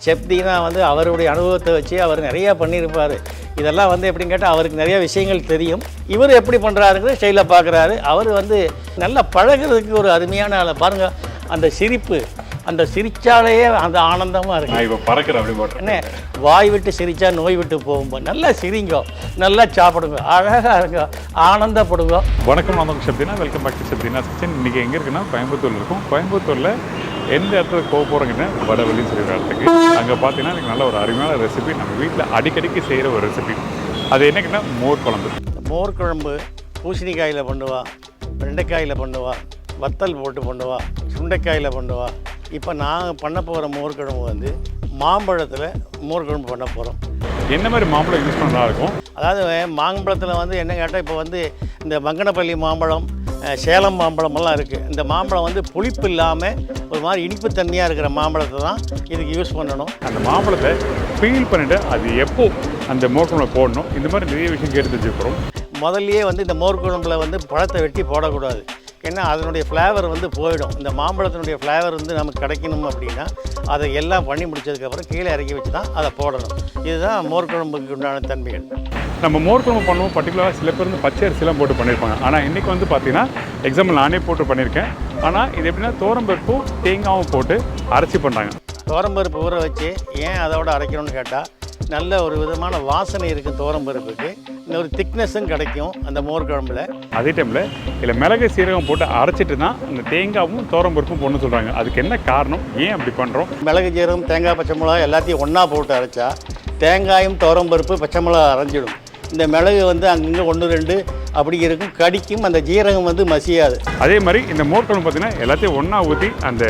Chef Dheena வந்து அவருடைய அனுபவத்தை வச்சு அவர் நிறையா பண்ணியிருப்பார். இதெல்லாம் வந்து எப்படின்னு கேட்டால் அவருக்கு நிறைய விஷயங்கள் தெரியும். இவர் எப்படி பண்ணுறாருங்கிற ஸ்டைலில் பார்க்குறாரு. அவர் வந்து நல்லா பழகிறதுக்கு ஒரு அருமையான ஆளை பாருங்கள். அந்த சிரிப்பு, அந்த சிரிச்சாலேயே அந்த ஆனந்தமாக இருக்குது. இப்போ பறக்கிற அப்படி போட்டேன் என்ன, வாய் விட்டு சிரித்தா நோய் விட்டு போகும்போது நல்லா சிரிங்க, நல்லா சாப்பிடுங்க, அழகாக இருங்க, ஆனந்தப்படுங்க. வணக்கம், நான் chef Dheena. Welcome back to chef Dheena kitchen. இன்றைக்கி எங்கே இருக்குன்னா கோயம்புத்தூரில் இருக்கும். கோயம்புத்தூரில் எந்த இடத்துல போக போகிறோங்கன்னா வடவழின்னு சொல்லிடுற இடத்துக்கு. அங்கே பார்த்தீங்கன்னா எனக்கு நல்ல ஒரு அருமையான ரெசிபி, நம்ம வீட்டில் அடிக்கடிக்கு செய்கிற ஒரு ரெசிபி. அது என்னங்கன்னா மோர் குழம்பு. மோர் குழம்பு பூசணிக்காயில் பண்ணுவா, வெண்டைக்காயில் பண்ணுவா, வத்தல் போட்டு பண்ணுவா, சுண்டைக்காயில் பண்ணுவா. இப்போ நான் பண்ண போகிற மோர் குழம்பு வந்து மாம்பழத்தில் மோர் குழம்பு பண்ண போகிறோம். என்ன மாதிரி மாம்பழம் யூஸ் பண்ணா இருக்கும்? அதாவது மாம்பழத்தில் வந்து என்ன கேட்டால் இப்போ வந்து இந்த மங்கனப்பள்ளி மாம்பழம், சேலம் மாம்பழமெல்லாம் இருக்குது. இந்த மாம்பழம் வந்து புளிப்பு இல்லாமல் ஒரு மாதிரி இனிப்பு தன்மையாக இருக்கிற மாம்பழத்தை தான் இதுக்கு யூஸ் பண்ணணும். அந்த மாம்பழத்தை ஃபீல் பண்ணிவிட்டு அது எப்போ அந்த மோர் குழம்புல போடணும், இந்த மாதிரி நிறைய விஷயம் கேட்டு தெரிஞ்சுக்கிறோம். முதல்லையே வந்து இந்த மோர் குழம்புல வந்து பழத்தை வெட்டி போடக்கூடாது. ஏன்னா அதனுடைய ஃப்ளேவர் வந்து போயிடும். இந்த மாம்பழத்தினுடைய ஃப்ளேவர் வந்து நமக்கு கிடைக்கணும் அப்படின்னா அதை எல்லாம் பண்ணி முடிச்சதுக்கப்புறம் கீழே இறக்கி வச்சு தான் அதை போடணும். இதுதான் மோர் குழம்புக்கு உண்டான தன்மைகள். நம்ம மோர் குழம்பு பண்ணுவோம், பர்டிகுலராக சில பேர் வந்து பச்சை அரிசிலாம் போட்டு பண்ணியிருப்பாங்க. ஆனால் இன்றைக்கி வந்து பார்த்தீங்கன்னா எக்ஸாம்பிள் நானே போட்டு பண்ணியிருக்கேன். ஆனால் இது எப்படின்னா தோரம்பருப்பும் தேங்காயும் போட்டு அரைச்சி பண்ணுறாங்க. தோரம்பருப்பு ஊற வச்சு ஏன் அதோட அரைக்கணும்னு கேட்டால் நல்ல ஒரு விதமான வாசனை இருக்கும் தோரம்பருப்புக்கு, ஒரு திக்னஸும் கிடைக்கும் அந்த மோர் குழம்புல. அதே டைமில் இதில் மிளகு சீரகம் போட்டு அரைச்சிட்டு தான் இந்த தேங்காவும் தோரம்பருப்பும் போடணும்னு சொல்கிறாங்க. அதுக்கு என்ன காரணம், ஏன் அப்படி பண்ணுறோம்? மிளகு சீரகம், தேங்காய், பச்சை மிளகா எல்லாத்தையும் ஒன்றா போட்டு அரைச்சா தேங்காயும் தோரம்பருப்பு பச்சை மிளகா அரைஞ்சிடும். இந்த மிளகு வந்து அங்கங்கே 1-2 அப்படி இருக்கும், கடிக்கும். அந்த ஜீரகம் வந்து மசியாது. அதே மாதிரி இந்த மோர் குழம்பு பார்த்தீங்கன்னா எல்லாத்தையும் ஒன்றா ஊற்றி அந்த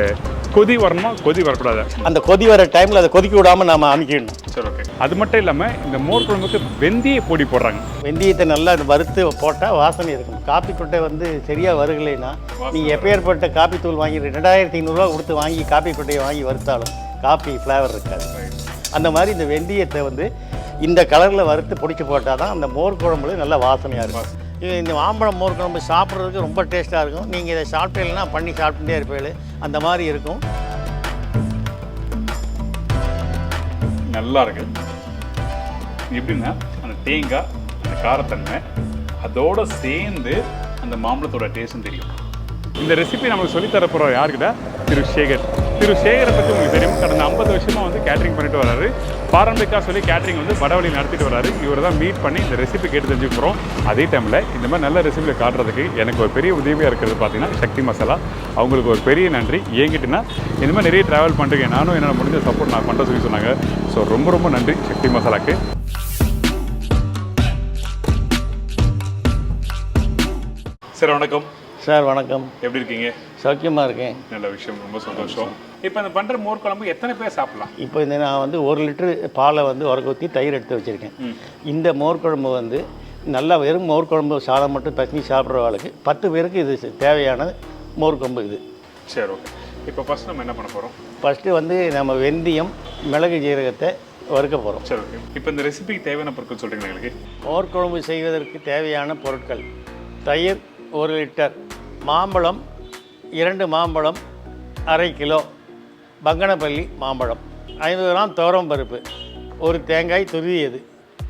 கொதி வரணுமா, கொதி வரக்கூடாது. அந்த கொதி வர டைமில் அதை கொதிக்க விடாமல் நாம் அமைக்கணும். சரி, ஓகே. அது மட்டும் இல்லாமல் இந்த மோர் குழம்புக்கு வெந்தய பொடி போடுறாங்க. வெந்தயத்தை நல்லா வறுத்து போட்டால் வாசனை இருக்கும். காப்பி கொட்டை வந்து சரியாக வருகலைன்னா நீங்கள் எப்பேற்பட்ட காப்பி தூள் வாங்கி 2500 கொடுத்து வாங்கி காப்பி கொட்டையை வாங்கி வறுத்தாலும் காப்பி ஃப்ளேவர் இருக்காது. அந்த மாதிரி இந்த வெந்தயத்தை வந்து இந்த கலரில் வறுத்து பிடிச்சி போட்டால் தான் அந்த மோர் குழம்புல நல்ல வாசனையாக இருக்கும். இந்த மாம்பழம் மோர் குழம்பு சாப்பிட்றதுக்கு ரொம்ப டேஸ்ட்டாக இருக்கும். நீங்கள் இதை சாப்பிட்டீங்கன்னா பண்ணி சாப்பிட்டுட்டே இருப்பீங்க, அந்த மாதிரி இருக்கும். நல்லா இருக்கு. எப்படின்னா அந்த தேங்காய், அந்த காரத்தன்மை அதோடு சேர்ந்து அந்த மாம்பழத்தோட டேஸ்ட்டும் தெரியும். இந்த ரெசிபி நமக்கு சொல்லித்தரப்போகிற யாருக்கிட்ட, திரு சேகர். திரு சேகரை பற்றி உங்களுக்கு தெரியும். கடந்த 50 வருஷமாக வந்து கேட்ரிங் பண்ணிட்டு வராரு. பாரம்பரிக்கா சொல்லி கேட்ரிங் வந்து வடவழி நடத்திட்டு வராரு. இவர் தான் மீட் பண்ணி இந்த ரெசிபி கேட்டு தெரிஞ்சுக்கிறோம். அதே டைமில் இந்த மாதிரி நல்ல ரெசிபியில் காட்டுறதுக்கு எனக்கு ஒரு பெரிய உதவியாக இருக்கிறது பார்த்தீங்கன்னா சக்தி மசாலா. அவங்களுக்கு ஒரு பெரிய நன்றி. ஏங்கிட்டுன்னா இந்த மாதிரி நிறைய ட்ராவல் பண்ணுறேன், நானும் என்னோட முடிஞ்ச சப்போர்ட் நான் பண்ணுற சொல்லி சொன்னாங்க. ஸோ ரொம்ப ரொம்ப நன்றி சக்தி மசாலாக்கு. சார் வணக்கம். சார் வணக்கம். எப்படி இருக்கீங்க? சௌக்கியமாக இருக்கேன். நல்ல விஷயம், ரொம்ப சந்தோஷம். இப்போ இந்த பண்ணுற மோர் குழம்பு எத்தனை பேர் சாப்பிடலாம்? இப்போ இந்த நான் வந்து 1 லிட்டரு பாலை வந்து உரக்க ஊற்றி தயிர் எடுத்து வச்சுருக்கேன். இந்த மோர் குழம்பு வந்து நல்லா வெறும் மோர் குழம்பு சாதம் மட்டும் பசங்க சாப்பிட்றவங்களுக்கு 10 பேருக்கு இது தேவையான மோர் குழம்பு இது. சரி, ஓகே. இப்போ ஃபஸ்ட் நம்ம என்ன பண்ண போகிறோம்? ஃபஸ்ட்டு வந்து நம்ம வெந்தயம், மிளகு ஜீரகத்தை வறுக்க போகிறோம். சரி, ஓகே. இப்போ இந்த ரெசிபிக்கு தேவையான பொருட்கள் சொல்கிறீங்களா எங்களுக்கு? மோர் குழம்பு செய்வதற்கு தேவையான பொருட்கள்: தயிர் 1 லிட்டர், மாம்பழம் 2 மாம்பழம் 1/2 கிலோ, பங்கனப்பள்ளி மாம்பழம் 500 கிராம், துவரம்பருப்பு 1 தேங்காய் துருவியது,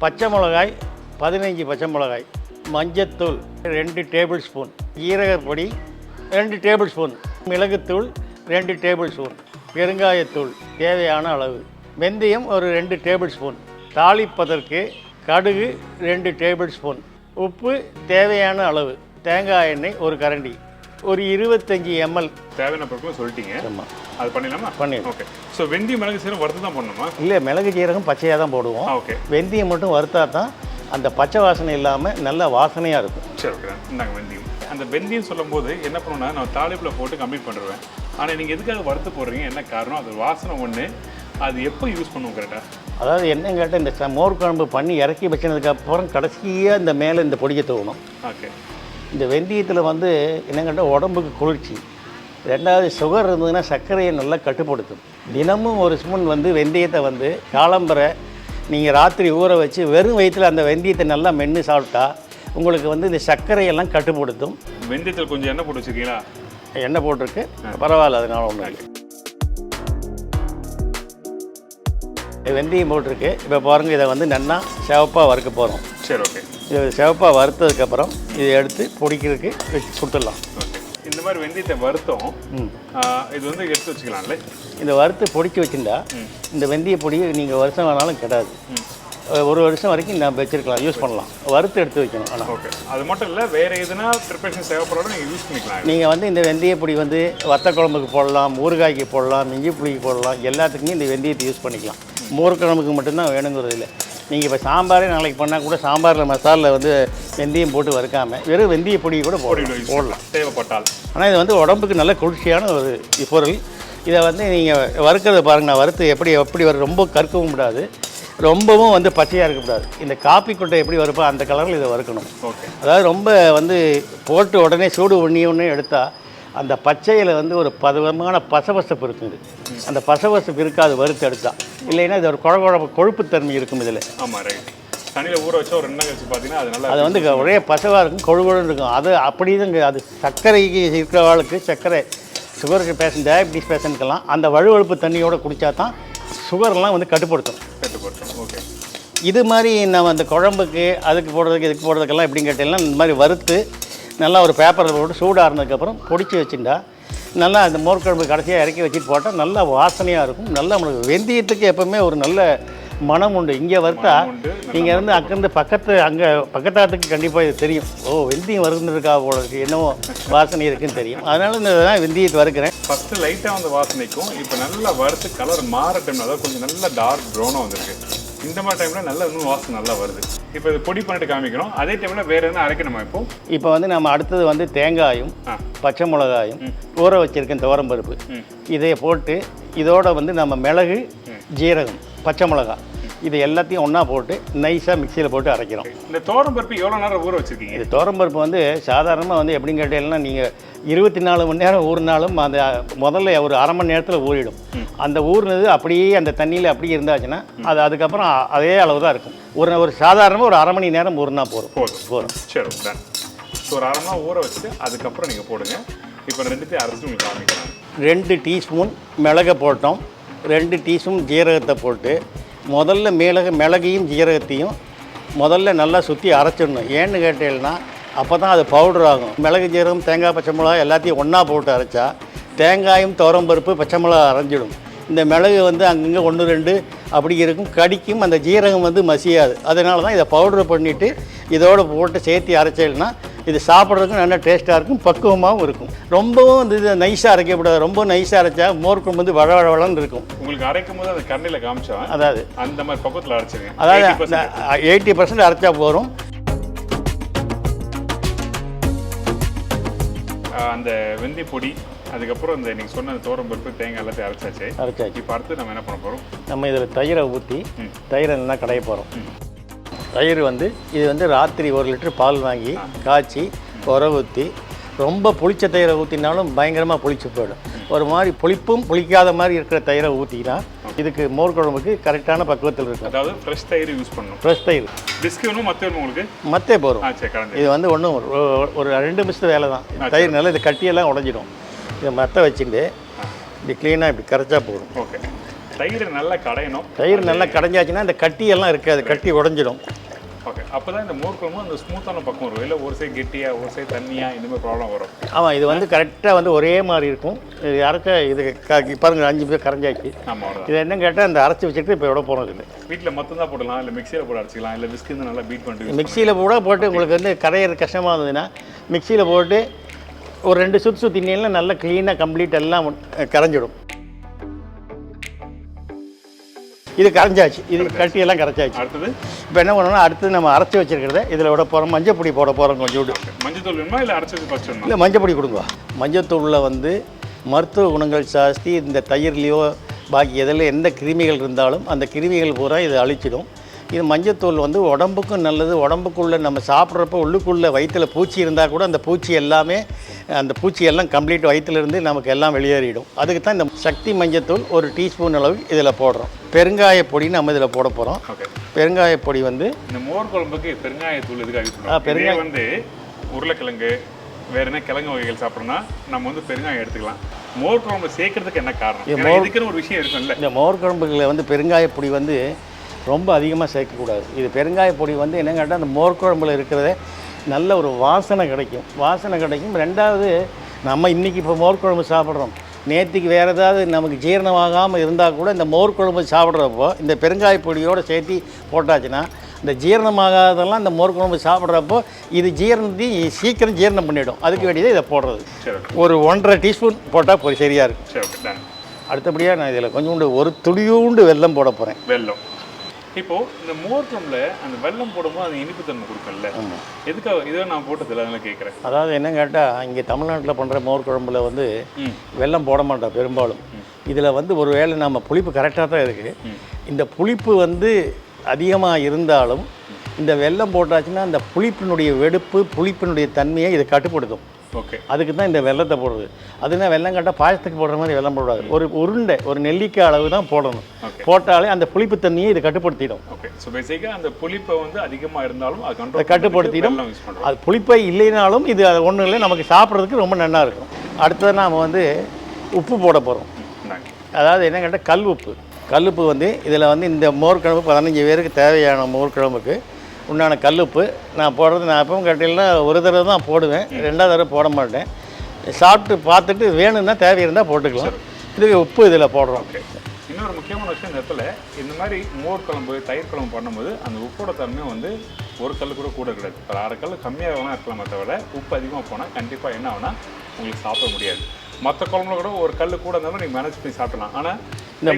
பச்சை மிளகாய் 15 பச்சை மிளகாய், மஞ்சத்தூள் 2 டேபிள் ஸ்பூன், ஜீரகப்பொடி 2 டேபிள் ஸ்பூன், மிளகுத்தூள் 2 டேபிள் ஸ்பூன், பெருங்காயத்தூள் தேவையான அளவு, வெந்தயம் ஒரு 2 டேபிள் ஸ்பூன், தாளிப்பதற்கு கடுகு 2 டேபிள் ஸ்பூன், உப்பு தேவையான அளவு, தேங்காய் எண்ணெய் 1 கரண்டி, ஒரு 25 ml. தேவையான பொருட்கள் சொல்லிட்டீங்க. ஆமாம், அது பண்ணிடலாமா? பண்ணிடலாம். ஓகே. ஸோ வெந்தயம், மிளகு சீரகம் வறுத்து தான் பண்ணணுமா? இல்லை, மிளகு ஜீரகம் பச்சையாக தான் போடுவோம். ஓகே. வெந்தயம் மட்டும் வறுத்தா தான் அந்த பச்சை வாசனை இல்லாமல் நல்ல வாசனையாக இருக்கும். சரி, ஓகே. இந்தாங்க வெந்தயம். அந்த வெந்தயம் சொல்லும் போது என்ன பண்ணுவோம்னா நான் தாளிப்பில் போட்டு கம்ப்ளீட் பண்ணிடுவேன். ஆனால் நீங்கள் எதுக்காக வறுத்து போடுறீங்க, என்ன காரணம்? அது வாசனை ஒன்று, அது எப்போ யூஸ் பண்ணுவோம் கரெக்டாக? அதாவது என்ன கேட்டால் இந்த மோர் குழம்பு பண்ணி இறக்கி வச்சதுக்கப்புறம் கடைசியாக இந்த மேலே இந்த பொடியை தூவணும். ஓகே. இந்த வெந்தயத்தில் வந்து என்ன கேட்டால் உடம்புக்கு குளிர்ச்சி. 2வது சுகர் இருந்ததுன்னா சர்க்கரையை நல்லா கட்டுப்படுத்தும். தினமும் 1 ஸ்பூன் வந்து வெந்தயத்தை வந்து காலம்பரை நீங்கள் ராத்திரி ஊற வச்சு வெறும் வயிற்றில் அந்த வெந்தயத்தை நல்லா மென்று சாப்பிட்டா உங்களுக்கு வந்து இந்த சர்க்கரையெல்லாம் கட்டுப்படுத்தும். வெந்தயத்தில் கொஞ்சம் எண்ணெய் போட்டு வச்சுருக்கீங்களா? எண்ணெய் போட்டிருக்கு, பரவாயில்ல, அதனால ஒன்றும் இல்லை. வெந்தயம் போட்டிருக்கு. இப்போ பாருங்கள், இதை வந்து நல்லா சிவப்பாக வறுக்க போகிறோம். சரி, ஓகே. இது சிவப்பாக வறுத்ததுக்கப்புறம் இதை எடுத்து பொடிக்கிறதுக்கு வச்சு கொடுத்துடலாம். ஓகே. இந்த மாதிரி வெந்தயத்தை வறுத்தோம், இது வந்து எடுத்து வச்சுக்கலாம்ல. இந்த வறுத்து பொடிச்சு வச்சுருந்தா இந்த வெந்தய பொடி நீங்கள் வருஷம் வேணாலும் கிடாது. ஒரு வருஷம் வரைக்கும் நம்ம வச்சுருக்கலாம், யூஸ் பண்ணலாம். வறுத்து எடுத்து வைக்கணும். ஆனால் ஓகே, அது மட்டும் இல்லை, வேறு எதுனா ப்ரிப்பரேஷன் தேவைப்படாத நீங்கள் யூஸ் பண்ணிக்கலாம். நீங்கள் வந்து இந்த வெந்தய பொடி வந்து வத்த குழம்புக்கு போடலாம், ஊறுகாய்க்கு போடலாம், மிஞ்சி புளிக்கு போடலாம், எல்லாத்துக்குமே இந்த வெந்தயத்தை யூஸ் பண்ணிக்கலாம். மோர் குழம்புக்கு மட்டும்தான் வேணுங்கிறது இல்லை. நீங்கள் இப்போ சாம்பாரே நாளைக்கு பண்ணால் கூட சாம்பாரில் மசாலில் வந்து வெந்தயம் போட்டு வறுக்காமல் வெறும் வெந்தய பொடியை கூட போடலாம் தேவைப்பட்டால். ஆனால் இது வந்து உடம்புக்கு நல்ல குளிர்ச்சியான ஒரு பொருள். இதை வந்து நீங்கள் வறுக்கிறத பாருங்கள். நான் வறுத்து எப்படி ரொம்ப கற்கவும் கூடாது, ரொம்பவும் வந்து பச்சையாக இருக்கக்கூடாது. இந்த காப்பி கொட்டை எப்படி வறுப்போ அந்த கலரில் இதை வறுக்கணும். ஓகே. அதாவது ரொம்ப வந்து போட்டு உடனே சூடு ஒன்று எடுத்தால் அந்த பச்சையில் வந்து ஒரு பதமான பசபசப்பு இருக்குது. அந்த பசபசப்பு இருக்காது வறுத்து எடுத்தால். இல்லைன்னா இது ஒரு கொழுப்புத்தன்மை இருக்கும் இதில். ஆமாம், ரைட். தண்ணியில் ஊற வச்சா ஒரு 2 நாள் கழிச்சு பார்த்தீங்கன்னா அது நல்லா அது வந்து ஒரே பசவாக இருக்கும், கொழுன்னு இருக்கும். அது அப்படி தான். அது சர்க்கரைக்கு இருக்கிறவாளுக்கு, சர்க்கரை சுகருக்கு பேஷண்ட், டயபிட்டிஸ் பேஷண்ட்க்கெல்லாம் அந்த வழுவழுப்பு தண்ணியோடு குடித்தா தான் சுகர்லாம் வந்து கட்டுப்படுத்தும். ஓகே. இது மாதிரி நம்ம அந்த குழம்புக்கு அதுக்கு போடுறதுக்கு இதுக்கு போடுறதுக்கெல்லாம் எப்படின்னு கேட்டீங்கன்னா இந்த மாதிரி வறுத்து நல்லா ஒரு பேப்பரில் போட்டு சூடாகினதுக்கப்புறம் பொடிச்சு வச்சுட்டா நல்லா அந்த மோர் குழம்பு கடைசியாக இறக்கி வச்சுட்டு போட்டால் நல்லா வாசனையாக இருக்கும். நல்லா நம்மளுக்கு வெந்தயத்துக்கு எப்போவுமே ஒரு நல்ல மனம் உண்டு. இங்கே வறுத்தா நீங்கள் இருந்து அங்கேருந்து பக்கத்தாத்துக்கு கண்டிப்பாக இது தெரியும். ஓ, வெந்தயம் வறுந்துருக்கா போல இருக்குது, என்னவோ வாசனை இருக்குதுன்னு தெரியும். அதனால இந்த வெந்தயத்தை வறுக்கிறேன். ஃபஸ்ட்டு லைட்டாக வந்து வாசனைக்கும் இப்போ நல்லா வறுத்து கலர் மாற டைமில் அதாவது கொஞ்சம் நல்லா டார்க் ப்ரௌனாக வந்துருக்கு. இந்த மாதிரி டைமில் நல்லா இன்னும் வாசனை நல்லா வருது. இப்போ இது பொடி பண்ணிட்டு காமிக்கிறோம். அதே டைமில் வேறு எதுவும் அரைக்கணுமா? இப்போ வந்து நம்ம அடுத்தது வந்து தேங்காயும் பச்சை மிளகாயும் ஊற வச்சுருக்கேன் துவரம்பருப்பு இதை போட்டு இதோட வந்து நம்ம மிளகு, ஜீரகம், பச்சை மிளகாய் இது எல்லாத்தையும் ஒன்றா போட்டு நைஸாக மிக்சியில் போட்டு அரைக்கிறோம். இந்த துவரம்பருப்பு எவ்வளோ நேரம் ஊற வச்சுருக்கீங்க? இது துவரம்பருப்பு வந்து சாதாரணமாக வந்து எப்படின்னு கேட்டீங்கன்னா நீங்கள் 24 மணி நேரம் ஊறினாலும் அந்த முதல்ல ஒரு அரை மணி நேரத்தில் ஊறிடும். அந்த ஊறினது அப்படியே அந்த தண்ணியில் அப்படியே இருந்தாச்சுன்னா அது அதுக்கப்புறம் அதே அளவு தான் இருக்கும். ஒரு சாதாரணமாக ஒரு அரை மணி நேரம் ஊறினா போதும். சரி, ஸோ ஒரு அரை மணி நேரம் ஊற வச்சுட்டு அதுக்கப்புறம் நீங்கள் போடுங்க. இப்போ 2த்தையும் அரைச்சி உங்களுக்கு காமிக்கிறேன். 2 டீஸ்பூன் மிளகை போட்டோம், 2 டீஸ்பூன் ஜீரகத்தை போட்டு முதல்ல மிளகையும் ஜீரகத்தையும் முதல்ல நல்லா சுற்றி அரைச்சிடணும். ஏன்னு கேட்டீங்கன்னா அப்போ தான் அது பவுடர் ஆகும். மிளகு, ஜீரகம், தேங்காய், பச்சை மிளகா எல்லாத்தையும் ஒன்றா போட்டு அரைச்சா தேங்காயும் துவரம்பருப்பு பச்சை மிளகா அரைஞ்சிடும். இந்த மிளகு வந்து அங்கங்கே 1 2 அப்படி இருக்கும், கடிக்கும். அந்த ஜீரகம் வந்து மசியாது. அதனால தான் இதை பவுட்ரு பண்ணிவிட்டு இதோடு போட்டு சேர்த்து அரைச்சேன்னா இது சாப்பிட்றதுக்கும் நல்லா டேஸ்ட்டாக இருக்கும், பக்குவமாகவும் இருக்கும். ரொம்பவும் வந்து இதை நைஸாக அரைக்கக்கூடாது. ரொம்ப நைஸாக அரைச்சா மோர் குழம்பு வந்து வளவளன்னு இருக்கும். உங்களுக்கு அரைக்கும் போது அந்த கண்ணில் காமிச்சா அதாவது அந்த மாதிரி பக்கத்தில் அரைச்சிருங்க. அதாவது 80% அரைச்சா போகிறோம். அந்த வெந்தய பொடி, அதுக்கப்புறம் இந்த நீங்கள் சொன்ன துவரம்பருப்பு, தேங்காய் எல்லாத்தையும் அரைச்சாச்சு. இப்போ அடுத்து நம்ம என்ன பண்ண போகிறோம்? நம்ம இதில் தயிரை ஊற்றி தயிரை நல்லா கடைய போகிறோம். தயிர் வந்து இது வந்து ராத்திரி 1 லிட்டர் பால் வாங்கி காய்ச்சி உர ஊற்றி, ரொம்ப புளிச்ச தயிரை ஊற்றினாலும் பயங்கரமாக புளிச்சு போயிடும். ஒரு மாதிரி புளிப்பும் புளிக்காத மாதிரி இருக்கிற தயிரை ஊற்றினா இதுக்கு மோர் குழம்புக்கு கரெக்டான பக்குவத்தில் இருக்கும். அதாவது ஃப்ரெஷ் தயிர் யூஸ் பண்ணணும். ஃப்ரெஷ் தயிர். பிஸ்கட்டும் உங்களுக்கு மற்றே போகிறோம். இது வந்து ஒன்றும் ஒரு 2 நிமிஷத்து வேலை தான். தயிர் நல்லா இது கட்டியெல்லாம் உடஞ்சிடும். இதை மற்ற வச்சுட்டு இப்படி க்ளீனாக இப்படி கரைச்சா போதும். ஓகே. தயிர் நல்லா கடையணும். தயிர் நல்லா கடைஞ்சாச்சுன்னா இந்த கட்டியெல்லாம் இருக்காது, கட்டி உடஞ்சிடும். ஓகே. அப்போ தான் இந்த மோர் குழம்பு அந்த ஸ்மூத்தான பக்கம் வரும். இல்லை ஒரு சைடு கெட்டியாக ஒரு சைடு தண்ணியாக இந்த மாதிரி ப்ராப்ளம் வரும். ஆமாம், இது வந்து கரெக்டாக வந்து ஒரே மாதிரி இருக்கும். இது அரைச்சா இது பாருங்கள் 5 பேர் கரைஞ்சாச்சு. ஆமாம். இது என்ன கேட்டால் அந்த அரைச்சி வச்சுட்டு இப்போ விட போகிறது இல்லை. வீட்டில் மொத்தம் தான் போடலாம், இல்லை மிக்சியில் போட்டு அரைச்சிக்கலாம், இல்லை விஸ்க் வந்து நல்லா பீட் பண்ணிட்டு மிக்சியில் கூட போட்டு உங்களுக்கு வந்து கரையிற கஷ்டமாக இருந்ததுன்னா மிக்சியில் போட்டு ஒரு 2 சுற்றினீங்கன்னா நல்லா க்ளீனாக கம்ப்ளீட் எல்லாம் கரைஞ்சிடும். இது கரைஞ்சாச்சு, இது கட்டியெல்லாம் கரைச்சாச்சு. அடுத்தது இப்போ என்ன பண்ணணும்னா அடுத்தது நம்ம அரைச்சி வச்சுருக்கிறத இதில் விட போகிறோம். மஞ்சள் பொடி போட போகிறோம் கொஞ்சோண்டு. மஞ்சத்தூள் வேணுமா இல்லை அரைச்சி ஃபஸ்ட்? இல்லை, மஞ்சள் பொடி கொடுங்க. மஞ்சத்தூளில் வந்து மருத்துவ குணங்கள் ஜாஸ்தி. இந்த தயிர்லேயோ பாக்கி எதில் எந்த கிருமிகள் இருந்தாலும் அந்த கிருமிகள் பூரா இது அழிச்சிடும். இது மஞ்சத்தூள் வந்து உடம்புக்கும் நல்லது. உடம்புக்குள்ளே நம்ம சாப்பிட்றப்ப உள்ளுக்குள்ளே வயிற்றில் பூச்சி இருந்தால் கூட அந்த பூச்சி எல்லாமே அந்த பூச்சியெல்லாம் கம்ப்ளீட் வயிற்றுலேருந்து நமக்கு எல்லாம் வெளியேறிடும். அதுக்கு தான் இந்த சக்தி மஞ்சத்தூள் 1 டீஸ்பூன் அளவு இதில் போடுறோம். பெருங்காய பொடி நம்ம இதில் போட போகிறோம். பெருங்காய பொடி வந்து இந்த மோர் குழம்புக்கு பெருங்காயத்தூள் எதுக்காக? பெருங்காயம் வந்து உருளைக்கிழங்கு வேறு என்ன கிழங்கு வகைகள் சாப்பிட்றோன்னா நம்ம வந்து பெருங்காயம் எடுத்துக்கலாம். மோர் குழம்பு சேர்க்கறதுக்கு என்ன காரணம்? இதுக்குன்னு ஒரு விஷயம் இருக்கும்ல. இந்த மோர் குழம்புகளை வந்து பெருங்காயப்பொடி வந்து ரொம்ப அதிகமாக சேர்க்கக்கூடாது. இது பெருங்காயப்பொடி வந்து என்ன கேட்டால் அந்த மோர் குழம்புல இருக்கிறதே நல்ல ஒரு வாசனை கிடைக்கும். ரெண்டாவது நம்ம இன்றைக்கி இப்போ மோர் குழம்பு சாப்பிட்றோம், நேற்றுக்கு வேறு ஏதாவது நமக்கு ஜீரணமாகாமல் இருந்தால் கூட இந்த மோர் குழம்பு சாப்பிட்றப்போ இந்த பெருங்காயப்பொடியோடு சேர்த்து போட்டாச்சுன்னா இந்த ஜீரணமாகாதெல்லாம் இந்த மோர் குழம்பு சாப்பிட்றப்போ இது சீக்கிரம் ஜீரணம் பண்ணிவிடும். அதுக்கு வேண்டியது இதை போடுறது. ஒரு 1.5 டீஸ்பூன் போட்டால் சரியாக இருக்கும். அடுத்தபடியாக நான் இதில் கொஞ்சோண்டு ஒரு துளியூண்டு வெல்லம் போட போகிறேன். வெல்லம் இப்போது இந்த மோர் குழம்புல அந்த வெல்லம் போடும்போது அது இனிப்பு தன்மை கொடுக்கல. எதுக்காக இதை நான் போட்டதில்லை, அதெல்லாம் கேட்குறேன். அதாவது என்ன கேட்டால் இங்கே தமிழ்நாட்டில் பண்ணுற மோர் குழம்புல வந்து வெல்லம் போட மாட்டோம் பெரும்பாலும். இதில் வந்து ஒரு வேளை நம்ம புளிப்பு கரெக்டாக தான் இருக்குது. இந்த புளிப்பு வந்து அதிகமாக இருந்தாலும் இந்த வெல்லம் போட்டாச்சுன்னா அந்த புளிப்பினுடைய தன்மையை இதை கட்டுப்படுத்தும். ஓகே, அதுக்கு தான் இந்த வெல்லத்தை போடுறது. அதுனா வெல்லம் கட்டால் பாயசத்துக்கு போடுற மாதிரி வெல்லம் போடாது. ஒரு நெல்லிக்காய் அளவு தான் போடணும். போட்டாலே அந்த புளிப்பு தண்ணியை இது கட்டுப்படுத்திடும். ஓகே, ஸோ பேசிக்காக அந்த புளிப்பை வந்து அதிகமாக இருந்தாலும் அதை கட்டுப்படுத்திடும். அது புளிப்பை இல்லைனாலும் இது ஒன்றும் இல்லை, நமக்கு சாப்பிட்றதுக்கு ரொம்ப நல்லா இருக்கும். அடுத்தது நாம் வந்து உப்பு போட போகிறோம். அதாவது என்ன கேட்டால் கல்லுப்பு வந்து இதில் வந்து இந்த மோர் குழம்பு 15 பேருக்கு தேவையான மோர் குழம்புக்கு உண்டான கல்லுப்பு நான் போடுறது. நான் எப்பவும் கேட்டீங்கன்னா ஒரு தடவை தான் போடுவேன், 2வது தடவை போட மாட்டேன். சாப்பிட்டு பார்த்துட்டு வேணும்னா தேவை இருந்தால் போட்டுக்கலாம். இதுக்கு உப்பு இதில் போடுறோம். இன்னொரு முக்கியமான விஷயம், இந்த இடத்துல இந்த மாதிரி மோர் குழம்பு தயிர் குழம்பு பண்ணும்போது அந்த உப்போட தன்மை வந்து ஒரு கல் கூட கிடையாது. ஒரு 1/2 கல் கம்மியாக வேணால் இருக்கலாமே தவிர உப்பு அதிகமாக போனால் கண்டிப்பாக என்ன ஆகுனா உங்களுக்கு சாப்பிட முடியாது. மற்ற குழம்புல கூட ஒரு கல் கூட இருந்தாலும் நீங்கள் மேனேஜ் பண்ணி சாப்பிடலாம். ஆனால் இந்த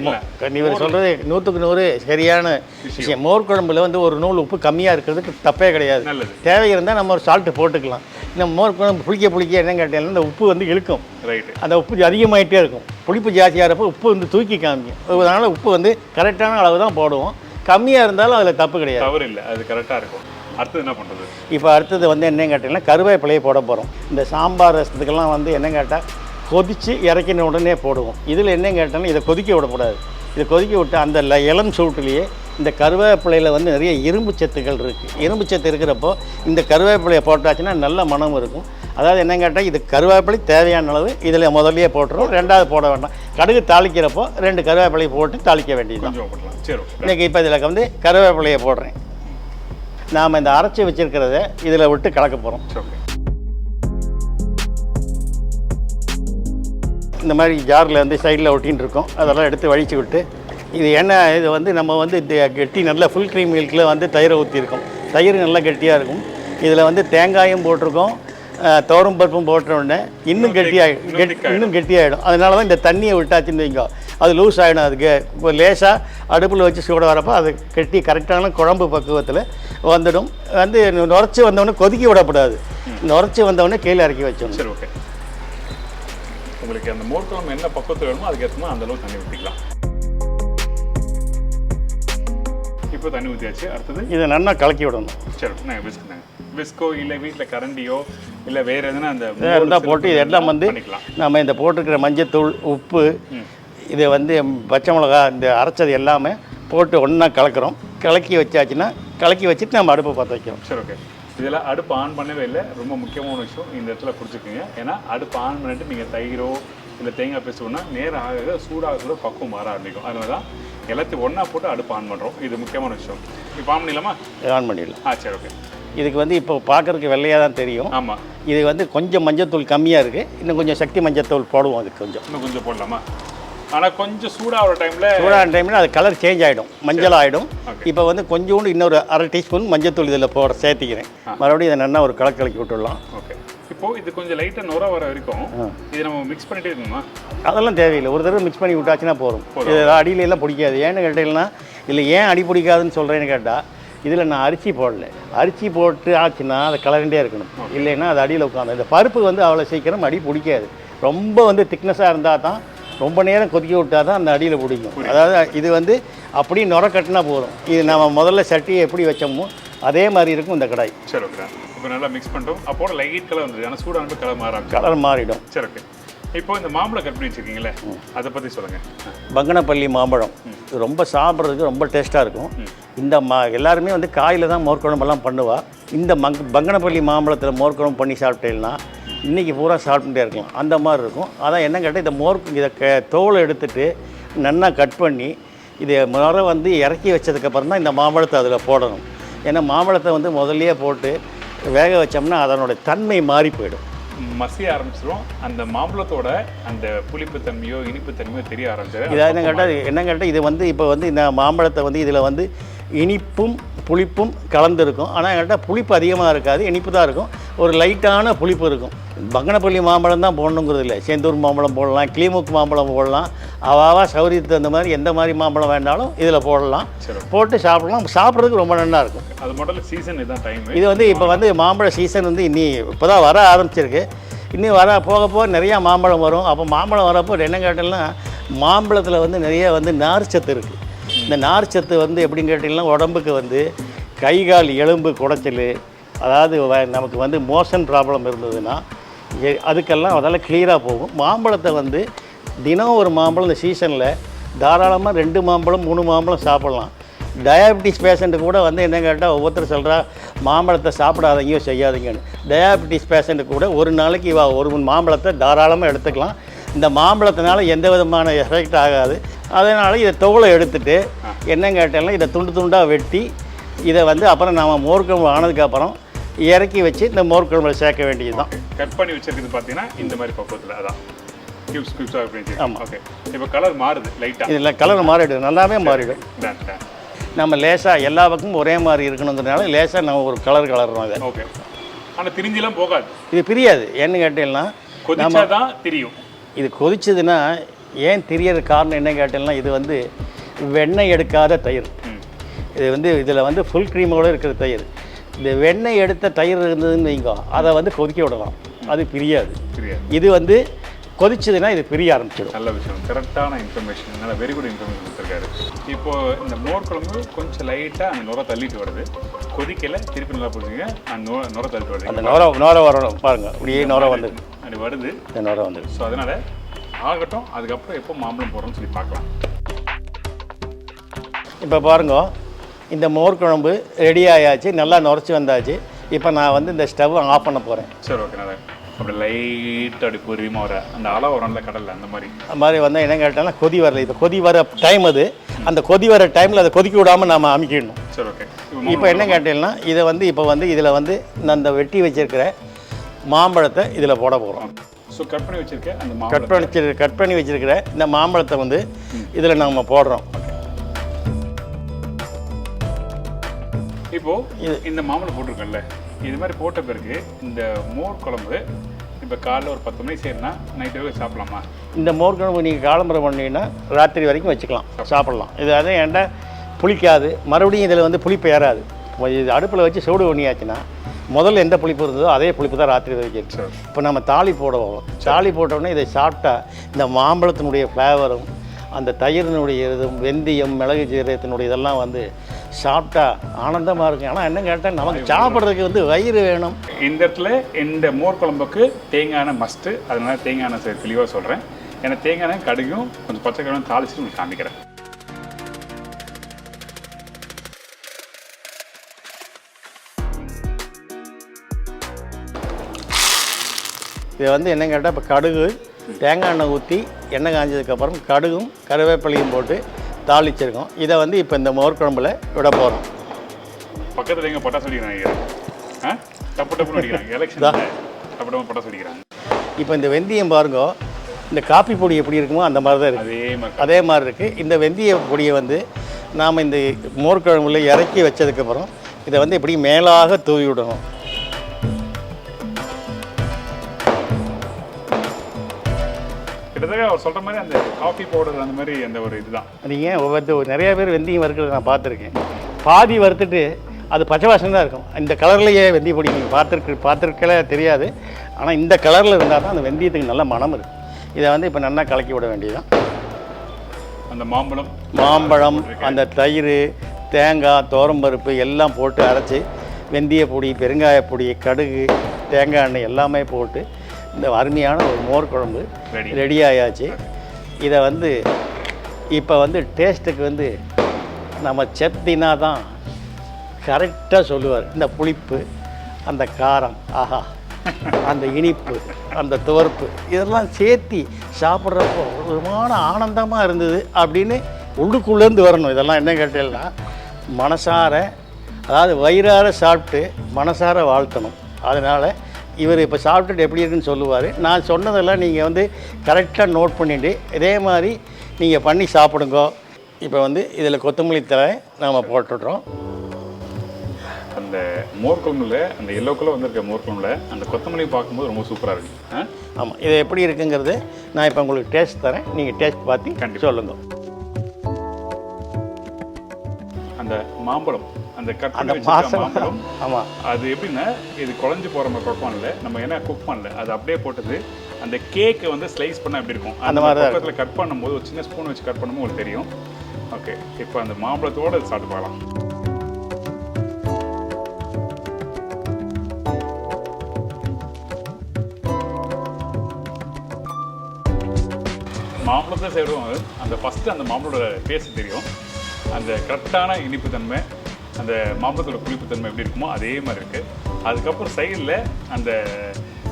நீங்கள் சொல்கிறது 100க்கு 100 சரியான விஷயம். மோர் குழம்புல வந்து ஒரு நூல் உப்பு கம்மியாக இருக்கிறதுக்கு தப்பே கிடையாது. தேவை இருந்தால் நம்ம ஒரு சால்ட்டு போட்டுக்கலாம். இந்த மோர் குழம்பு புளிக்க என்ன கேட்டாலும் இந்த உப்பு வந்து இழுக்கும். ரைட்டு, அந்த உப்பு அதிகமாகிட்டே இருக்கும். புளிப்பு ஜாஸ்தியாகிறப்போ உப்பு வந்து தூக்கி காமிக்கும். அதனால் உப்பு வந்து கரெக்டான அளவு தான் போடுவோம். கம்மியாக இருந்தாலும் அதில் தப்பு கிடையாது, தவறு இல்லை, அது கரெக்டாக இருக்கும். அடுத்தது என்ன பண்ணுறது? இப்போ அடுத்தது வந்து என்ன கேட்டிங்கன்னா கருவேப்பிலையை போட போகிறோம். இந்த சாம்பார் ரசத்துக்கெல்லாம் வந்து என்ன கேட்டால் கொதித்து இறக்கின உடனே போடுவோம். இதில் என்ன கேட்டாலும் இதை கொதிக்க விடக்கூடாது. இதை கொதிக்க விட்டு அந்த இளம் சூட்டுலேயே இந்த கருவேப்பிலையில் வந்து நிறைய இரும்பு சத்துக்கள் இருக்குது. இரும்பு சத்து இருக்கிறப்போ இந்த கருவேப்பிலையை போட்டாச்சுன்னா நல்ல மனம் இருக்கும். அதாவது என்ன கேட்டால் இது கருவேப்பிலை தேவையான அளவு இதில் முதல்லையே போட்டுரும். 2வது போட வேண்டாம். கடுகு தாளிக்கிறப்போ 2 கருவேப்பிலையை போட்டு தாளிக்க வேண்டியது. இன்றைக்கி இப்போ இதில் வந்து கருவேப்பிலையை போடுறேன். நாம் இந்த அரைச்சி வச்சுருக்கிறத இதில் விட்டு கலக்க போகிறோம். இந்த மாதிரி ஜாரில் வந்து சைடில் ஒட்டின்னு இருக்கோம். அதெல்லாம் எடுத்து வழித்து விட்டு இது இது வந்து நம்ம வந்து கெட்டி நல்லா ஃபுல் க்ரீம் மில்கில் வந்து தயிரை ஊற்றிருக்கோம். தயிர் நல்லா கெட்டியாக இருக்கும். இதில் வந்து தேங்காயும் போட்டிருக்கோம், துவரம் பருப்பும் போட்டோடனே இன்னும் கெட்டியாகிடும். அதனால தான் இந்த தண்ணியை விட்டாச்சுன்னு வைங்க, அது லூஸ் ஆகிடும். அதுக்கு இப்போ லேசாக அடுப்பில் வச்சு சூட வரப்போ அது கெட்டி கரெக்டான குழம்பு பக்குவத்தில் வந்துடும். வந்து நுரைச்சி வந்தவொடனே கொதிக்க விடக்கூடாது. நுரைச்சி வந்தவொடனே கீழே இறக்கி வச்சோம். சரி, ஓகே. உங்களுக்கு அந்த மோர் குழம்பு என்ன பக்குவத்தில் வேணுமோ அதுக்கேற்ற மாதிரி அந்தளவு தண்ணி ஊற்றிக்கலாம். இப்போ தண்ணி ஊற்றியாச்சு. அடுத்தது இதை நல்லா கலக்கி விடணும். சரி, நான் விஸ்கோ இல்லை வீட்டில் கரண்டியோ இல்லை வேறு எதுனா அந்த இருந்தால் போட்டு இதெல்லாம் வந்து நம்ம இந்த போட்டிருக்கிற மஞ்சத்தூள், உப்பு, இதை வந்து பச்சை மிளகா, இந்த அரைச்சது எல்லாமே போட்டு ஒன்றா கலக்கிறோம். கலக்கி வச்சுட்டு நம்ம அடுப்பை பற்ற வைக்கிறோம். சரி, ஓகே. இதில் அடுப்பு ஆன் பண்ணவே இல்லை. ரொம்ப முக்கியமான விஷயம் இந்த இடத்துல பிடிச்சிக்குங்க. ஏன்னா அடுப்பு ஆன் பண்ணிட்டு நீங்கள் தயிரோ இல்லை தேங்காய் பேசுவோன்னா நேரம் ஆக சூடாக பக்குவம் மாற ஆரம்பிக்கும். அதனால தான் எல்லாத்தையும் ஒன்றா போட்டு அடுப்பு ஆன் பண்ணுறோம். இது முக்கியமான விஷயம். இப்போ ஆன் பண்ணிடலாமா? ஆன் பண்ணிடலாம். சரி, ஓகே. இதுக்கு வந்து இப்போ பார்க்குறதுக்கு வெள்ளையாக தான் தெரியும். ஆமாம். இது வந்து கொஞ்சம் மஞ்சத்தூள் கம்மியாக இருக்குது. இன்னும் கொஞ்சம் சக்தி மஞ்சத்தூள் போடுவோம். அதுக்கு இன்னும் கொஞ்சம் போடலாமா? ஆனால் கொஞ்சம் சூடாகிற டைமில் அது கலர் சேஞ்ச் ஆகிடும், மஞ்சள் ஆகிடும். இப்போ வந்து கொஞ்சோண்டு இன்னொரு 1/2 டீஸ்பூன் மஞ்சத்தூள் இதில் சேர்த்திக்கிறேன். மறுபடியும் இதை நல்லா ஒரு கலக்கி விட்டுடலாம். ஓகே. இப்போது இது கொஞ்சம் லைட்டாக நுர வர வரைக்கும் இது நம்ம மிக்ஸ் பண்ணிகிட்டே இருக்கணுமா? அதெல்லாம் தேவையில்லை. ஒரு தடவை மிக்ஸ் பண்ணி விட்டாச்சுன்னா போதும். இது அடியிலெல்லாம் பிடிக்காது. ஏன்னு கேட்டீங்கன்னா இல்லை ஏன் அடி பிடிக்காதுன்னு சொல்கிறேன்னு கேட்டால் இதில் நான் அரிசி போடல. அரிசி போட்டு ஆச்சுன்னா அதை கலர்ண்டே இருக்கணும். இல்லைன்னா அது அடியில் உட்காந்து இந்த பருப்பு வந்து அவ்வளோ சீக்கிரம் அடி பிடிக்காது. ரொம்ப வந்து திக்னஸாக இருந்தால் தான், ரொம்ப நேரம் கொதிக்க விட்டால் தான் அந்த அடியில் பிடிக்கும். அதாவது இது வந்து அப்படியே நுர கட்டினா போதும். இது நம்ம முதல்ல சட்டியை எப்படி வச்சோமோ அதே மாதிரி இருக்கும் இந்த கடாய். சரி, ஓகே. இப்போ நல்லா மிக்ஸ் பண்ணிட்டோம். அப்போட லைட் கலர் வந்துருக்கு. ஆனால் சூடாக கலர் மாறிடும். சரி, ஓகே. இப்போ இந்த மாம்பழம் கட் பண்ணி வச்சுருக்கீங்களே, அதை பற்றி சொல்லுங்கள். பங்கனப்பள்ளி மாம்பழம் இது ரொம்ப சாப்பிட்றதுக்கு ரொம்ப டேஸ்ட்டாக இருக்கும். இந்த எல்லாருமே வந்து காயில் தான் மோர் குழம்பெல்லாம் பண்ணுவா. இந்த பங்கனப்பள்ளி மாம்பழத்தில் மோர் குழம்பு பண்ணி சாப்பிட்டேன்னா இன்றைக்கி பூரா சாப்பிட்டுட்டே இருக்கலாம் அந்த மாதிரி இருக்கும். அதான் என்ன கேட்டால் இந்த இதை தோலை எடுத்துகிட்டு நல்லா கட் பண்ணி இதை முறை வந்து இறக்கி வச்சதுக்கப்புறம் தான் இந்த மாம்பழத்தை அதில் போடணும். ஏன்னா மாம்பழத்தை வந்து முதல்லையே போட்டு வேக வச்சோம்னா அதனுடைய தன்மை மாறி போயிடும், மசிய ஆரம்பிச்சிடும். அந்த மாம்பழத்தோட அந்த புளிப்பு தன்மையோ இனிப்பு தன்மையோ தெரிய ஆரம்பிச்சிடும். இதை என்ன கேட்டால் இது வந்து இப்போ வந்து இந்த மாம்பழத்தை வந்து இதில் வந்து இனிப்பும் புளிப்பும் கலந்துருக்கும். ஆனால் கேட்டால் புளிப்பு அதிகமாக இருக்காது, இனிப்பு தான் இருக்கும், ஒரு லைட்டான புளிப்பு இருக்கும். பங்கனப்பள்ளி மாம்பழம் தான் போடணுங்கிறது இல்லை, சேந்தூர் மாம்பழம் போடலாம், கிளிமுக்கு மாம்பழம் போடலாம், அவாவா சௌரியத்துக்கு அந்த மாதிரி எந்த மாதிரி மாம்பழம் வேண்டாலும் இதில் போடலாம், போட்டு சாப்பிடலாம். சாப்பிட்றதுக்கு ரொம்ப நல்லா இருக்கும். அது மட்டும் சீசன் இதுதான் டைம். இது வந்து இப்போ வந்து மாம்பழ சீசன் வந்து இப்போ தான் வர ஆரம்பிச்சிருக்கு. இன்னும் போக போக நிறையா மாம்பழம் வரும். அப்போ மாம்பழம் வரப்போ என்ன கேட்டோம்னா மாம்பழத்தில் வந்து நிறைய வந்து நார்ச்சத்து இருக்குது. இந்த நார்ச்சத்து வந்து எப்படின்னு கேட்டிங்கன்னா உடம்புக்கு வந்து கை கால் எலும்பு குடைச்சல், அதாவது நமக்கு வந்து மோஷன் ப்ராப்ளம் இருந்ததுன்னா அதுக்கெல்லாம் அதெல்லாம் கிளியராக போகும். மாம்பழத்தை வந்து தினம் ஒரு மாம்பழம் இந்த சீசனில் தாராளமாக 2 மாம்பழம் 3 மாம்பழம் சாப்பிட்லாம். டயாபெட்டிஸ் பேஷண்ட்டு கூட வந்து என்ன கேட்டால் ஒவ்வொருத்தர் சொல்கிறா மாம்பழத்தை சாப்பிடாதீங்க செய்யாதீங்கன்னு. டயாபெட்டிஸ் பேஷண்ட்டு கூட ஒரு நாளைக்கு ஒரு மாம்பழத்தை தாராளமாக எடுத்துக்கலாம். இந்த மாம்பழத்தினால எந்த விதமான எஃபெக்ட் ஆகாது. அதனால் இதை தோலை எடுத்துகிட்டு என்ன கேட்டாலும் இதை துண்டு துண்டாக வெட்டி இதை வந்து அப்புறம் நம்ம மோர்க்குழம்பு ஆனதுக்கப்புறம் இறக்கி வச்சு இந்த மோர்க்குழம்புல சேர்க்க வேண்டியது தான். கட் பண்ணி வச்சுருக்குது பார்த்தீங்கன்னா இந்த மாதிரி பக்குவத்தில் அதான் கியூப்ஸாக பண்ணி. ஆமாம். ஓகே, இப்போ கலர் மாறுது லைட்டாக. இதில் கலர் மாறிடும், நல்லாவே மாறிடும். நம்ம லேசாக எல்லா பக்கமும் ஒரே மாதிரி இருக்கணுங்கிறதுனால லேசாக நம்ம ஒரு கலர்றோம் இதை. ஓகே, ஆனால் திரிஞ்செல்லாம் போகாது, இது பிரியாது. ஏன்னு கேட்டீங்கன்னா கொதிச்சா தான் தெரியும். இது கொதிச்சதுன்னா ஏன் தெரியறது காரணம் என்ன கேட்டீங்கன்னா இது வந்து வெண்ணெய் எடுக்காத தயிர். இது வந்து இதில் வந்து ஃபுல் க்ரீமோடு இருக்கிற தயிர். இந்த வெண்ணெய் எடுத்த தயிர் இருந்ததுன்னு வைங்க, அதை வந்து கொதிக்க விடலாம், அது பிரியாது. இது வந்து கொதிச்சதுன்னா இது பிரிய ஆரம்பிச்சிடும். நல்ல விஷயம், கரெக்டான இன்ஃபர்மேஷன், நல்ல வெரி குட் இன்ஃபர்மேஷன் கொடுத்துருக்காரு. இப்போது இந்த மோர் குழம்பு கொஞ்சம் லைட்டாக அந்த நுரை தள்ளிட்டு வருது, கொதிக்கலை, திருப்பி நல்லா போடுங்க, அந்த நுரை தள்ளிட்டு வருது. அந்த நுரை வரணும் பாருங்கள், அப்படியே நுரை வந்து அப்படி வருது, இந்த நுரை வந்து. ஸோ அதனால் ஆகட்டும், அதுக்கப்புறம் எப்போ மாம்பழம் போடுறோம்னு சொல்லி பார்க்கலாம். இப்போ பாருங்க, இந்த மோர் குழம்பு ரெடி ஆயாச்சு, நல்லா நுரைச்சி வந்தாச்சு. இப்போ நான் வந்து இந்த ஸ்டவ் ஆஃப் பண்ண போகிறேன். சரி, ஓகே. நல்லா அப்படி லைட்டாக அப்படி பொறியுமா வர அந்த அளவு வரல கடலில் அந்த மாதிரி வந்தால் என்ன கேட்டாலும் கொதி வரல. இப்போ கொதி வர டைம் அது, அந்த கொதி வர டைமில் அதை கொதிக்க விடாமல் நம்ம அமைக்கிடணும். சரி, ஓகே. இப்போ என்ன கேட்டீங்கன்னா இதை வந்து இப்போ வந்து இதில் வந்து நான் அந்த வெட்டி வச்சிருக்கிற மாம்பழத்தை இதில் போட போகிறோம். ஸோ கட் பண்ணி வச்சுருக்கேன் அந்த கட் பண்ணி வச்சிருக்கிற இந்த மாம்பழத்தை வந்து இதில் நம்ம போடுறோம். இப்போது இந்த மாம்பழம் போட்டிருக்கோம்ல, இது மாதிரி போட்ட பிறகு இந்த மோர் குழம்பு இப்போ காலைல ஒரு 10 மணி செய்யணும்னா நைட்டு வரைக்கும் சாப்பிடலாமா? இந்த மோர் குழம்பு நீங்கள் காலம்பரை பண்ணிங்கன்னா ராத்திரி வரைக்கும் வச்சுக்கலாம், சாப்பிட்லாம். இது அதே ஏன்டா புளிக்காது, மறுபடியும் இதில் வந்து புளிப்பு ஏறாது. இது அடுப்பில் வச்சு சூடு பண்ணியாச்சுன்னா முதல்ல எந்த புளிப்பு இருந்ததோ அதே புளிப்பு தான் ராத்திரி வரைக்கும். இப்போ நம்ம தாளி போடுவோம், தாளி போட்டோடனே இதை சாப்பிட்டா இந்த மாம்பழத்தினுடைய ஃப்ளேவரும் அந்த தயிரினுடைய இதுவும் வெந்தயம் மிளகு ஜீரகத்தினுடைய இதெல்லாம் வந்து சாப்பிட்டா ஆனந்தமாக இருக்கும். ஆனால் என்ன கேட்டால் நமக்கு சாப்பிட்றதுக்கு வந்து வயிறு வேணும். இந்த இடத்துல இந்த மோர் குழம்புக்கு தேங்காய் எண்ணெய் மஸ்ட்டு, அதனால தேங்காய் எண்ணெய் தெளிவாக சொல்கிறேன். ஏன்னா தேங்காய் எண்ணெய் கடுகும் கொஞ்சம் பச்சை கிழங்கு தாளிச்சுட்டு உங்களுக்கு காமிக்கிறேன். இதை வந்து என்ன கேட்டால் இப்போ கடுகு தேங்காய் எண்ணெய் ஊற்றி எண்ணெய் காஞ்சதுக்கப்புறம் கடுகும் கருவேப்பிலையும் போட்டு தாளிச்சிருக்கோம். இதை வந்து இப்போ இந்த மோர் குழம்புல விட போகிறோம். பக்கத்தில் எங்கே பட்டாசு அடிக்கிறாங்க, டப்பு டப்புன்னு அடிக்கிறாங்க, எலெக்ஷன் டப்பு டப்பு பட்டாசு அடிக்கிறாங்க. இப்போ இந்த வெந்தயம் பாருங்க, இந்த காப்பி பொடி எப்படி இருக்குமோ அந்த மாதிரி தான் இருக்குது, அதே மாதிரி இருக்குது. இந்த வெந்தய பொடியை வந்து நாம் இந்த மோர் குழம்புல இறக்கி வச்சதுக்கப்புறம் இதை வந்து இப்படி மேலாக தூவி விடணும். கிட்டத்தட்ட அவர் சொல்கிற மாதிரி அந்த காஃபி பவுடர் அந்த மாதிரி அந்த ஒரு இதுதான். நீங்கள் நிறைய பேர் வெந்தயம் வறுக்கிறது நான் பார்த்துருக்கேன். பாதி வறுத்துட்டு அது பச்சை வாசனை தான் இருக்கும். இந்த கலர்லேயே வெந்தய பொடி நீங்கள் பார்த்துருக்கல தெரியாது, ஆனால் இந்த கலரில் இருந்தால் தான் அந்த வெந்தயத்துக்கு நல்ல மனம் இருக்குது. இதை வந்து இப்போ நல்லா கலக்கி விட வேண்டியதுதான். அந்த மாம்பழம் அந்த தயிர் தேங்காய் தோரம்பருப்பு எல்லாம் போட்டு அரைச்சி வெந்தய பொடி பெருங்காயப்பொடி கடுகு தேங்காய் எண்ணெய் எல்லாமே போட்டு இந்த அருமையான ஒரு மோர் குழம்பு ரெடி ஆயாச்சு. இதை வந்து இப்போ வந்து டேஸ்ட்டுக்கு வந்து நம்ம செத்தினா தான் கரெக்டாக சொல்லுவார். இந்த புளிப்பு அந்த காரம், ஆஹா அந்த இனிப்பு, அந்த துவர்ப்பு இதெல்லாம் சேர்த்தி சாப்பிட்றப்போ ஒரு விதமான ஆனந்தமாக இருந்தது அப்படின்னு உள்ளுக்குள்ளேருந்து வரணும். இதெல்லாம் என்ன கேட்டீங்கன்னா மனசார, அதாவது வயிறார சாப்பிட்டு மனசார வாழ்த்தணும். அதனால் இவர் இப்போ சாப்பிட்டுட்டு எப்படி இருக்குன்னு சொல்லுவார். நான் சொன்னதெல்லாம் நீங்கள் வந்து கரெக்டாக நோட் பண்ணிவிட்டு இதே மாதிரி நீங்கள் பண்ணி சாப்பிடுங்க. இப்போ வந்து இதில் கொத்தமல்லி தழை நாம் போட்டுடுறோம். அந்த மோர் குழம்புல, அந்த எல்லோ கலர் வந்திருக்க மோர் குழம்புல அந்த கொத்தமல்லி பார்க்கும்போது ரொம்ப சூப்பராக இருக்குது. ஆமாம், இது எப்படி இருக்குங்கிறது நான் இப்போ உங்களுக்கு டேஸ்ட் தரேன். நீங்கள் டேஸ்ட் பார்த்து கண்டிப்பாக சொல்லுங்கள். அந்த மாம்பழம், அந்த கட் அந்த பண்ணி மாசம் மாம்பழம், ஆமாம், அது எப்படின்னா இது குழஞ்சி போகிற மாதிரி குக் பண்ணல, நம்ம ஏன்னா குக் பண்ணல, அது அப்படியே போட்டது. அந்த கேக்கை வந்து ஸ்லைஸ் பண்ணால் எப்படி இருக்கும் அந்த மாதிரி தான் பக்கத்தில் கட் பண்ணும்போது ஒரு சின்ன ஸ்பூன் வச்சு கட் பண்ணும்போது உங்களுக்கு தெரியும். ஓகே, இப்போ அந்த மாம்பழத்தோடு அது சாப்பிட்டு பார்க்கலாம். மாம்பழத்தை செய்கிறோம், அந்த ஃபஸ்ட்டு அந்த மாம்பழோட டேஸ்ட் தெரியும். அந்த கரெக்டான இனிப்பு தன்மை, அந்த மாம்பழத்தோட புளிப்பு தன்மை எப்படி இருக்குமோ அதே மாதிரி இருக்குது. அதுக்கப்புறம் சைடில் அந்த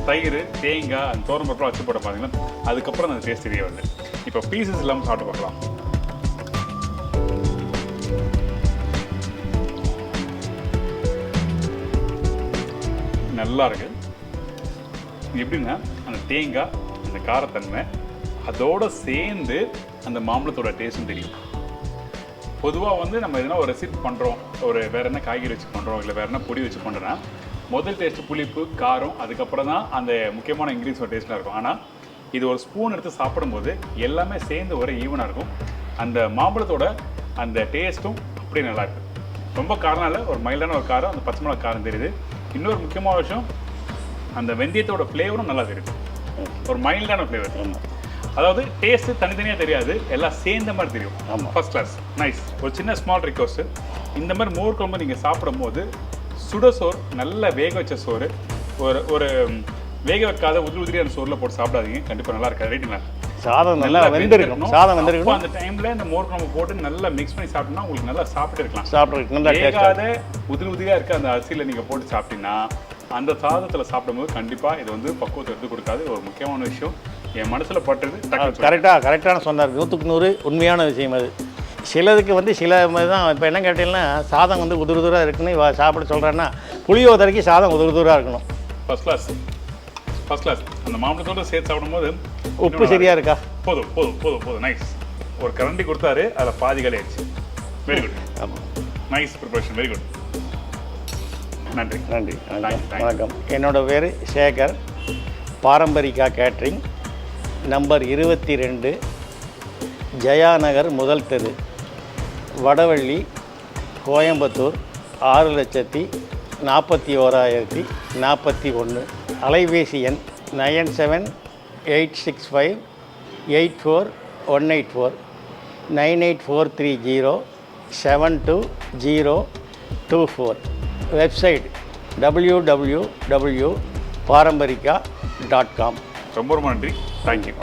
தயிர், தேங்காய், அந்த தோரம்பருப்புலாம் வச்சு போட பார்த்தீங்கன்னா அதுக்கப்புறம் அந்த டேஸ்ட் தெரிய வருது. இப்போ பீசஸ் இல்லாமல் சாப்பிட்டு பார்க்கலாம். நல்லா இருக்கு. எப்படின்னா அந்த தேங்காய், அந்த காரத்தன்மை அதோடு சேர்ந்து அந்த மாம்பழத்தோட டேஸ்ட்டும் தெரியும். பொதுவாக வந்து நம்ம எதனா ஒரு ரெசிபி பண்ணுறோம், ஒரு வேறு என்ன காய்கறி வச்சு பண்ணுறோம், இல்லை வேறு என்ன பொடி வச்சு பண்ணுறோன்னா முதல் டேஸ்ட்டு புளிப்பு, காரம், அதுக்கப்புறம் தான் அந்த முக்கியமான இன்க்ரீடியன்ஸோட டேஸ்ட்டாக இருக்கும். ஆனால் இது ஒரு ஸ்பூன் எடுத்து சாப்பிடும்போது எல்லாமே சேர்ந்து ஒரே ஈவனாக இருக்கும். அந்த மாம்பழத்தோட அந்த டேஸ்ட்டும் அப்படியே நல்லாயிருக்கு. ரொம்ப காரம் இல்லை, ஒரு மைல்டான ஒரு காரம், அந்த பச்சை மிளகா காரம் தெரியுது. இன்னொரு முக்கியமான விஷயம், அந்த வெந்தயத்தோட ஃப்ளேவரும் நல்லா தெரியுது, ஒரு மைல்டான ஃப்ளேவர். அதாவது டேஸ்ட்டு தனித்தனியாக தெரியாது, எல்லாம் சேர்ந்த மாதிரி தெரியும். ஆமாம், ஃபர்ஸ்ட் கிளாஸ், நைஸ். ஒரு சின்ன ஸ்மால் ரிக்வஸ்ட்டு, இந்த மாதிரி மோர் குழம்பு நீங்கள் சாப்பிடும்போது சுட சோறு, நல்ல வேக வச்ச சோறு, ஒரு வேக வைக்காத உதிரியான சோறில் போட்டு சாப்பிடாதீங்க, கண்டிப்பாக நல்லா இருக்காது. ரைட்டுங்களா? சாதம் நல்லா வெந்திருக்கணும், சாதம் வெந்திருக்கணும். அந்த டைமில் இந்த மோர் குழம்பு போட்டு நல்லா மிக்ஸ் பண்ணி சாப்பிட்டோம்னா உங்களுக்கு நல்லா சாப்பிட்டு இருக்கலாம். சாப்பிட்றதுக்கு வேகாத உதிரியாக இருக்க அந்த அரிசியில் நீங்கள் போட்டு சாப்பிட்டீங்கன்னா அந்த சாதத்தில் சாப்பிடும்போது கண்டிப்பாக இது வந்து பக்குவத்தை எடுத்து கொடுக்காது. ஒரு முக்கியமான விஷயம் என் மனசில் பட்டுறது. கரெக்டான சொன்னார், 100க்கு 100 உண்மையான விஷயம் அது. சிலதுக்கு வந்து சில மாதிரி தான். இப்போ என்ன கேட்டீங்கன்னா சாதம் வந்து உதிராக இருக்குன்னு சாப்பிட சொல்கிறேன்னா புளியோதரைக்கு சாதம் உதிராக இருக்கணும். First class. அந்த மாம்பழத்தோடு சேர்த்து சாப்பிடும்போது உப்பு சரியாக இருக்கா? போதும். நைஸ். ஒரு கரண்டி கொடுத்தாரு, அதில் பாதி ஆயிடுச்சு. Very good. ஆமாம், நைஸ் ப்ரிப்பரேஷன், வெரி குட். நன்றி. வணக்கம். என்னோடய பேர் சேகர். பாரம்பரிகா கேட்ரிங், நம்பர் 22, ஜெயாநகர், முதல் தெரு, வடவள்ளி, கோயம்புத்தூர், 6,41,041. அலைபேசி எண் 9786584184, 984307224. Website www.parambarika.com. ரொம்ப நன்றி, தேங்க்யூ.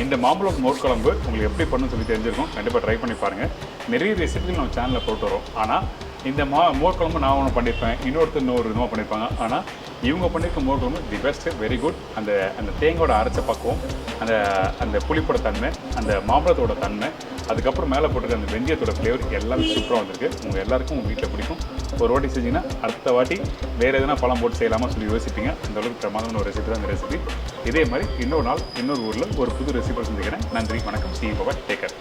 இந்த மாம்பழம் மோர் குழம்பு உங்களுக்கு எப்படி பண்ணணும்னு சொல்லி தெரிஞ்சிருக்கும். கண்டிப்பாக ட்ரை பண்ணி பாருங்கள். நிறைய ரெசிபிகள் நம்ம சேனலில் போட்டு வரோம். ஆனால் இந்த மோர் குழம்பு நான் ஒன்று பண்ணியிருப்பேன், இன்னொருத்தர் இன்னொரு விதமாக பண்ணியிருப்பாங்க. ஆனால் இவங்க பண்ணியிருக்க மோர் குழம்பு தி பெஸ்ட்டு, வெரி குட். அந்த தேங்காயோட அரைச்ச பக்குவம், அந்த புளிப்போட தன்மை, அந்த மாம்பழத்தோட தன்மை, அதுக்கப்புறம் மேலே போட்டிருக்க அந்த வெந்தயத்தோட ஃப்ளேவர் எல்லாமே சூப்பராக வந்திருக்கு. உங்கள் எல்லாருக்கும் உங்கள் வீட்டில் பிடிக்கும். ஒரு வாட்டி செஞ்சிங்கன்னா அடுத்த வாட்டி வேறு எதனா பழம் போட்டு செய்யலாமா சொல்லி யோசிப்பீங்க. அந்த அளவுக்கு பிரமாதமான ஒரு ரெசிபி தான் இந்த ரெசிபி. இதே மாதிரி இன்னொரு நாள் இன்னொரு ஊரில் ஒரு புது ரெசிபி செஞ்சுக்கிறேன். நன்றி, வணக்கம். C Baba, take care.